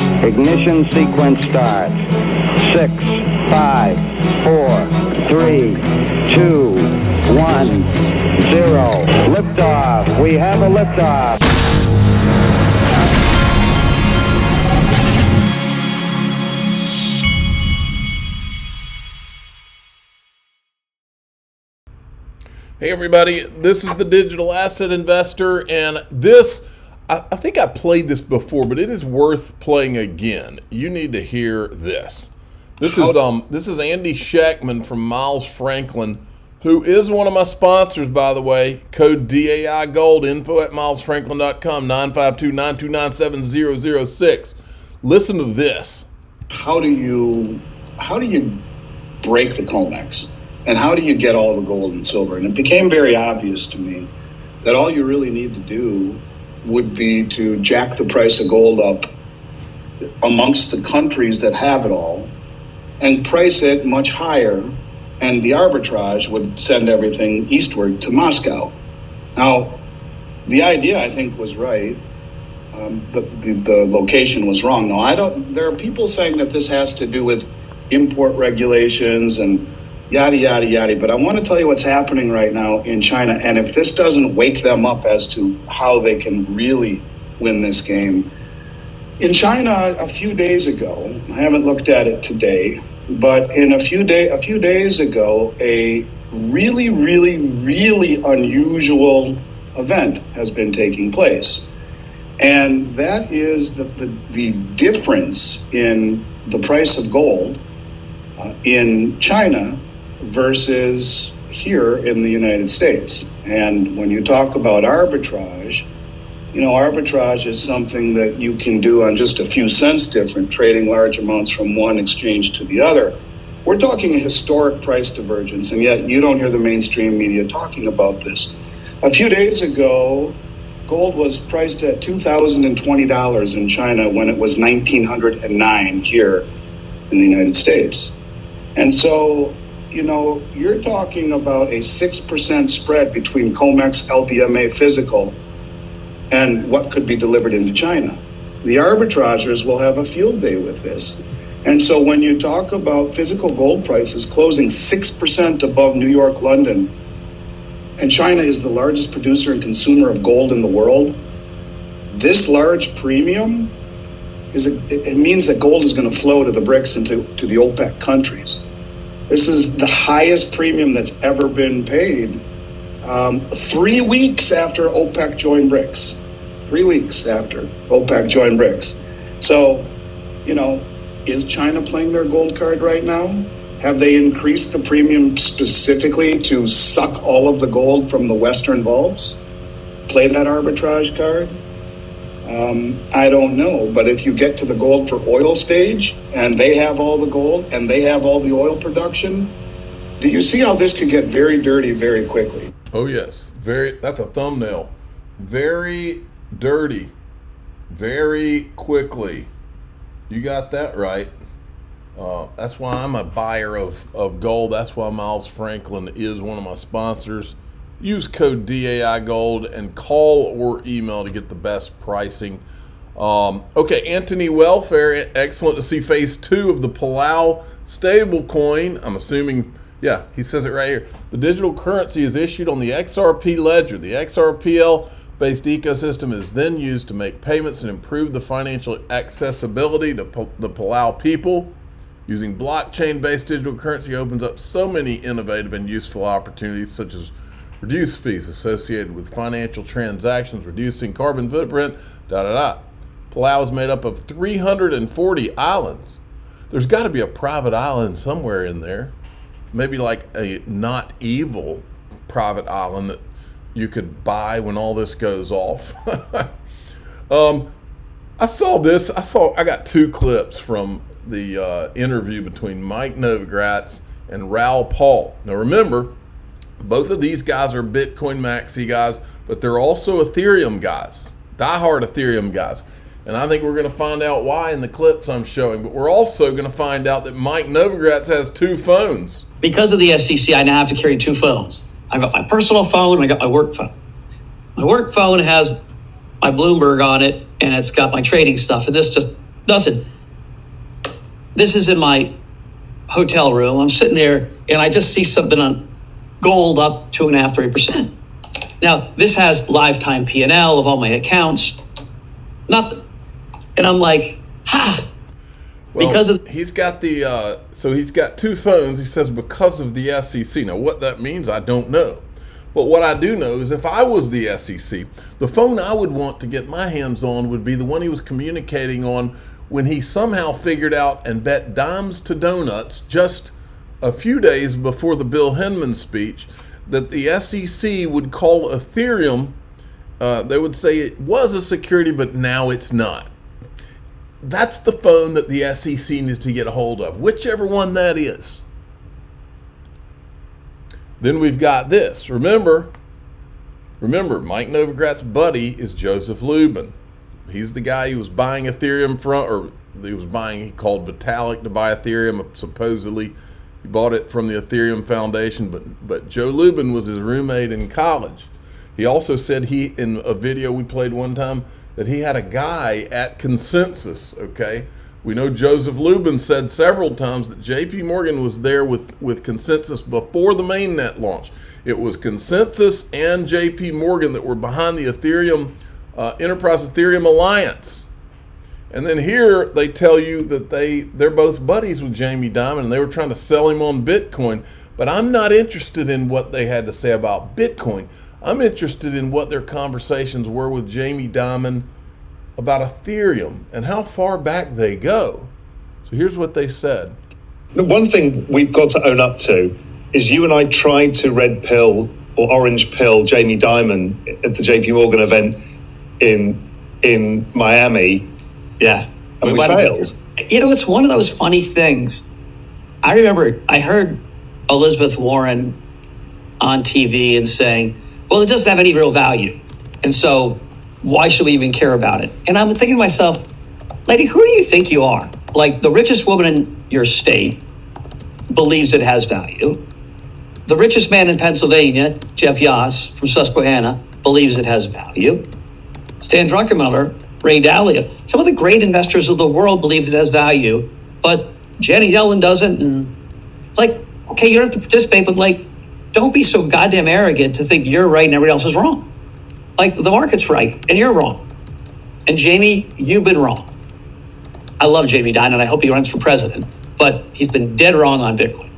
Ignition sequence starts. 6, 5, 4, 3, 2, 1, 0. Liftoff. We have a liftoff. Hey everybody, this is the Digital Asset Investor, and this, I think I played this before, but it is worth playing again. You need to hear this. This is Andy Schekman from Miles Franklin, who is one of my sponsors, by the way. Code DAI Gold, info@milesfranklin.com, 952-929-7006. Listen to this. How do you break the COMEX? And how do you get all the gold and silver? And it became very obvious to me that all you really need to do would be to jack the price of gold up amongst the countries that have it all and price it much higher, and the arbitrage would send everything eastward to Moscow. Now, the idea, I think, was right. The location was wrong. Now, there are people saying that this has to do with import regulations and yada, yada, yada. But I want to tell you what's happening right now in China. And if this doesn't wake them up as to how they can really win this game. In China, a few days ago, I haven't looked at it today, but in a few days ago, a really, really, really unusual event has been taking place. And that is the difference in the price of gold in China versus here in the United States. And when you talk about arbitrage, arbitrage is something that you can do on just a few cents different, trading large amounts from one exchange to the other. We're talking a historic price divergence, and yet you don't hear the mainstream media talking about this. A few days ago, gold was priced at $2,020 in China when it was $1,909 here in the United States. And so, you're talking about a 6% spread between COMEX, LBMA physical, and what could be delivered into China. The arbitrageurs will have a field day with this. And so when you talk about physical gold prices closing 6% above New York, London, and China is the largest producer and consumer of gold in the world, this large premium, it means that gold is going to flow to the BRICS and to the OPEC countries. This is the highest premium that's ever been paid 3 weeks after OPEC joined BRICS. 3 weeks after OPEC joined BRICS. So, is China playing their gold card right now? Have they increased the premium specifically to suck all of the gold from the Western vaults? Play that arbitrage card? I don't know, but if you get to the gold for oil stage and they have all the gold and they have all the oil production, do you see how this could get very dirty very quickly? Oh yes, that's a thumbnail. Very dirty, very quickly. You got that right. That's why I'm a buyer of gold. That's why Miles Franklin is one of my sponsors. Use code DAI Gold and call or email to get the best pricing. Okay, Anthony Welfare, excellent to see phase 2 of the Palau stablecoin. I'm assuming, yeah, he says it right here. The digital currency is issued on the XRP ledger. The XRPL-based ecosystem is then used to make payments and improve the financial accessibility to the Palau people. Using blockchain-based digital currency opens up so many innovative and useful opportunities, such as reduced fees associated with financial transactions, reducing carbon footprint, Palau is made up of 340 islands. There's got to be a private island somewhere in there. Maybe like a not evil private island that you could buy when all this goes off. I saw this. I got 2 clips from the interview between Mike Novogratz and Raoul Pal. Now remember, both of these guys are Bitcoin maxi guys, but they're also Ethereum guys, diehard Ethereum guys. And I think we're going to find out why in the clips I'm showing. But we're also going to find out that Mike Novogratz has 2 phones. Because of the SEC, I now have to carry 2 phones. I've got my personal phone and I got my work phone. My work phone has my Bloomberg on it and it's got my trading stuff. And this just listen, this is in my hotel room. I'm sitting there and I just see something on gold up 2.5%, 3%. Now, this has lifetime P&L of all my accounts. Nothing. And I'm like, Well, because of he's got the so he's got two phones. He says because of the SEC. Now, what that means, I don't know. But what I do know is if I was the SEC, the phone I would want to get my hands on would be the one he was communicating on when he somehow figured out and bet dimes to donuts just a few days before the Bill Hinman speech that the SEC would call Ethereum, they would say it was a security, but now it's not. That's the phone that the SEC needs to get a hold of, whichever one that is. Then we've got this. Remember, Mike Novograt's buddy is Joseph Lubin. He's the guy who was buying Ethereum he called Vitalik to buy Ethereum, supposedly. He bought it from the Ethereum Foundation, but Joe Lubin was his roommate in college. He also said in a video we played one time, that he had a guy at Consensus, okay? We know Joseph Lubin said several times that JP Morgan was there with Consensus before the mainnet launch. It was Consensus and JP Morgan that were behind the Ethereum, Enterprise Ethereum Alliance. And then here they tell you that they're both buddies with Jamie Dimon and they were trying to sell him on Bitcoin. But I'm not interested in what they had to say about Bitcoin. I'm interested in what their conversations were with Jamie Dimon about Ethereum and how far back they go. So here's what they said. One thing we've got to own up to is you and I tried to red pill or orange pill Jamie Dimon at the JP Morgan event in Miami. Yeah. And we failed. You know, it's one of those funny things. I remember I heard Elizabeth Warren on TV and saying, well, it doesn't have any real value. And so why should we even care about it? And I'm thinking to myself, lady, who do you think you are? Like, the richest woman in your state believes it has value. The richest man in Pennsylvania, Jeff Yass from Susquehanna, believes it has value. Stan Druckenmiller, Ray Dalio, some of the great investors of the world believe it has value, but Janet Yellen doesn't. And like, okay, you don't have to participate, but like, don't be so goddamn arrogant to think you're right and everybody else is wrong. Like, the market's right and you're wrong. And Jamie, you've been wrong. I love Jamie Dimon and I hope he runs for president, but he's been dead wrong on Bitcoin.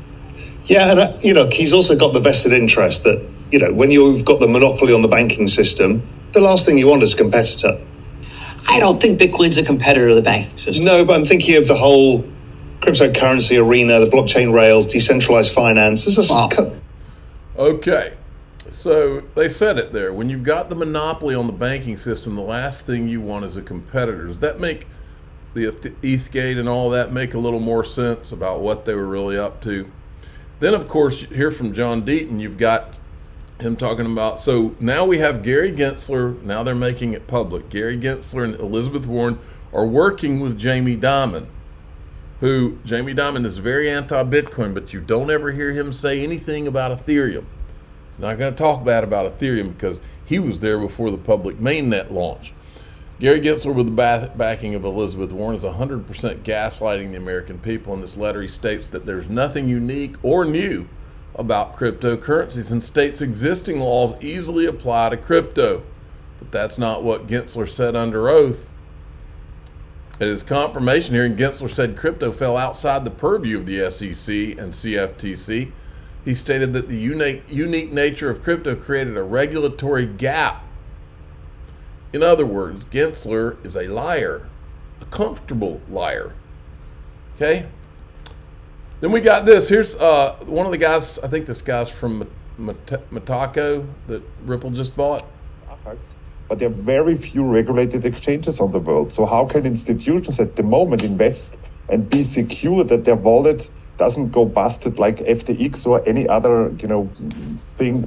Yeah, and he's also got the vested interest that, when you've got the monopoly on the banking system, the last thing you want is a competitor. I don't think Bitcoin's a competitor to the banking system. No, but I'm thinking of the whole cryptocurrency arena, the blockchain rails, decentralized finance. Okay, so they said it there. When you've got the monopoly on the banking system, the last thing you want is a competitor. Does that make the ETHgate and all that make a little more sense about what they were really up to? Then, of course, here from John Deaton, you've got him talking about, so now we have Gary Gensler, now they're making it public. Gary Gensler and Elizabeth Warren are working with Jamie Dimon, who, Jamie Dimon is very anti-Bitcoin, but you don't ever hear him say anything about Ethereum. He's not going to talk bad about Ethereum because he was there before the public mainnet launch. Gary Gensler, with the backing of Elizabeth Warren, is 100% gaslighting the American people. In this letter, he states that there's nothing unique or new about cryptocurrencies and states existing laws easily apply to crypto. But that's not what Gensler said under oath. At his confirmation hearing, Gensler said crypto fell outside the purview of the SEC and CFTC. He stated that the unique nature of crypto created a regulatory gap. In other words, Gensler is a liar, a comfortable liar. Okay? Then we got this. Here's one of the guys, I think this guy's from Metaco that Ripple just bought. But there are very few regulated exchanges on the world. So how can institutions at the moment invest and be secure that their wallet doesn't go busted like FTX or any other,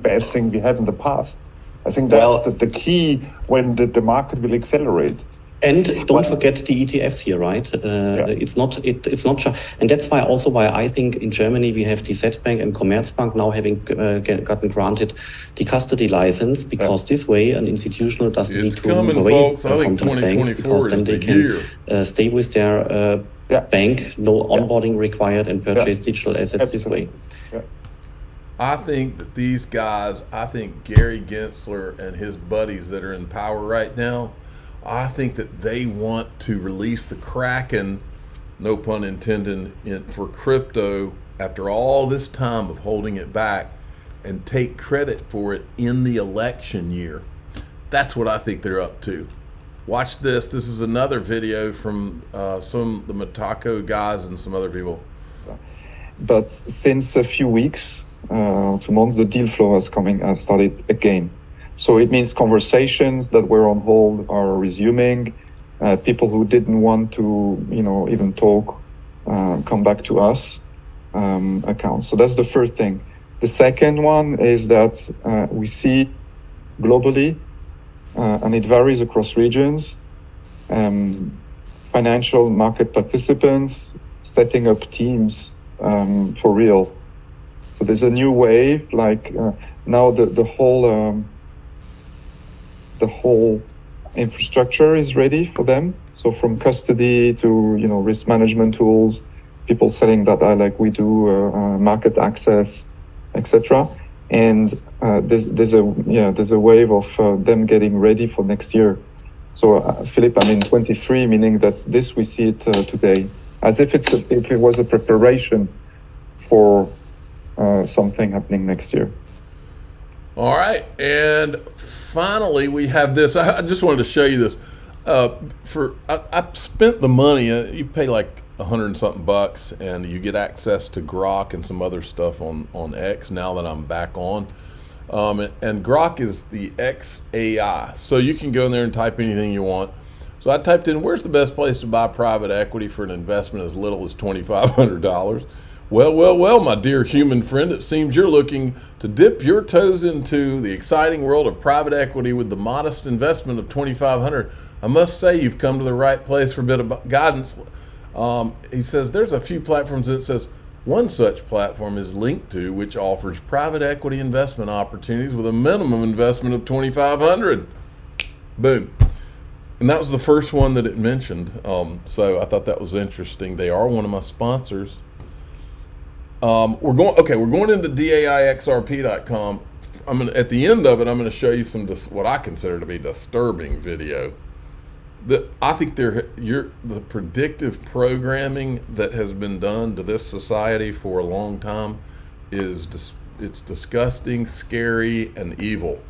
bad thing we had in the past? I think that's the key when the market will accelerate. And don't forget the ETFs here, right? It's not and that's why I think in Germany we have the Z-Bank and Commerzbank now having gotten granted the custody license, because this way an institutional doesn't need to move away from these banks, because then they can stay with their bank, no onboarding required, and purchase digital assets this way. I think that these guys, I think Gary Gensler and his buddies that are in power right now, I think that they want to release the Kraken, no pun intended, for crypto after all this time of holding it back, and take credit for it in the election year. That's what I think they're up to. Watch this. This is another video from some of the Metaco guys and some other people. But since a few weeks, 2 months, the deal flow has started again. So it means conversations that were on hold are resuming. People who didn't want to, even talk, come back to us, accounts. So that's the first thing. The second one is that we see globally, and it varies across regions, financial market participants setting up teams for real. So there's a new wave, like now the whole infrastructure is ready for them. So from custody to risk management tools, people selling data like we do, market access, etc. And there's a wave of them getting ready for next year. So Philip, 23, meaning that this we see it today, as if it was a preparation for something happening next year. All right, and finally we have this. I just wanted to show you this. I spent the money. You pay like $100 and something bucks, and you get access to Grok and some other stuff on X. Now that I'm back on, and Grok is the XAI, so you can go in there and type anything you want. So I typed in, where's the best place to buy private equity for an investment as little as $2,500? Well, my dear human friend, it seems you're looking to dip your toes into the exciting world of private equity with the modest investment of $2,500. I must say you've come to the right place for a bit of guidance. He says there's a few platforms that says one such platform is linked to, which offers private equity investment opportunities with a minimum investment of $2,500. Boom. And that was the first one that it mentioned. So I thought that was interesting. They are one of my sponsors. We're going into DAIXRP.com. At the end of it, I'm going to show you some what I consider to be disturbing video. I think the predictive programming that has been done to this society for a long time it's disgusting, scary, and evil.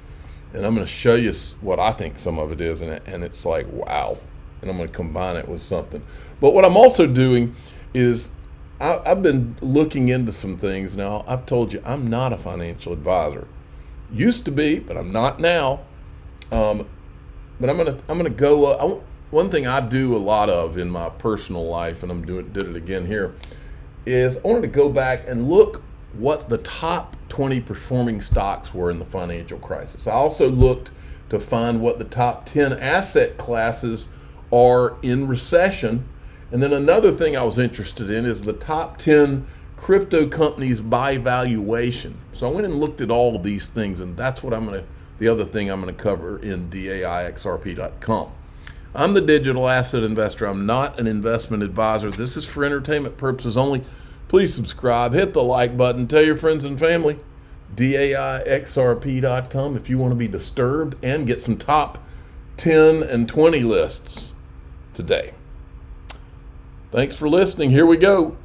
And I'm going to show you what I think some of it is, and it's like, wow. And I'm going to combine it with something. But what I'm also doing is I've been looking into some things now. I've told you I'm not a financial advisor. Used to be, but I'm not now. But I'm gonna go. One thing I do a lot of in my personal life, and did it again here, is I wanted to go back and look what the top 20 performing stocks were in the financial crisis. I also looked to find what the top 10 asset classes are in recession. And then another thing I was interested in is the top 10 crypto companies by valuation. So I went and looked at all of these things, and that's what the other thing I'm going to cover in DAIXRP.com. I'm the digital asset investor. I'm not an investment advisor. This is for entertainment purposes only. Please subscribe, hit the like button, tell your friends and family. DAIXRP.com if you want to be disturbed and get some top 10 and 20 lists today. Thanks for listening. Here we go.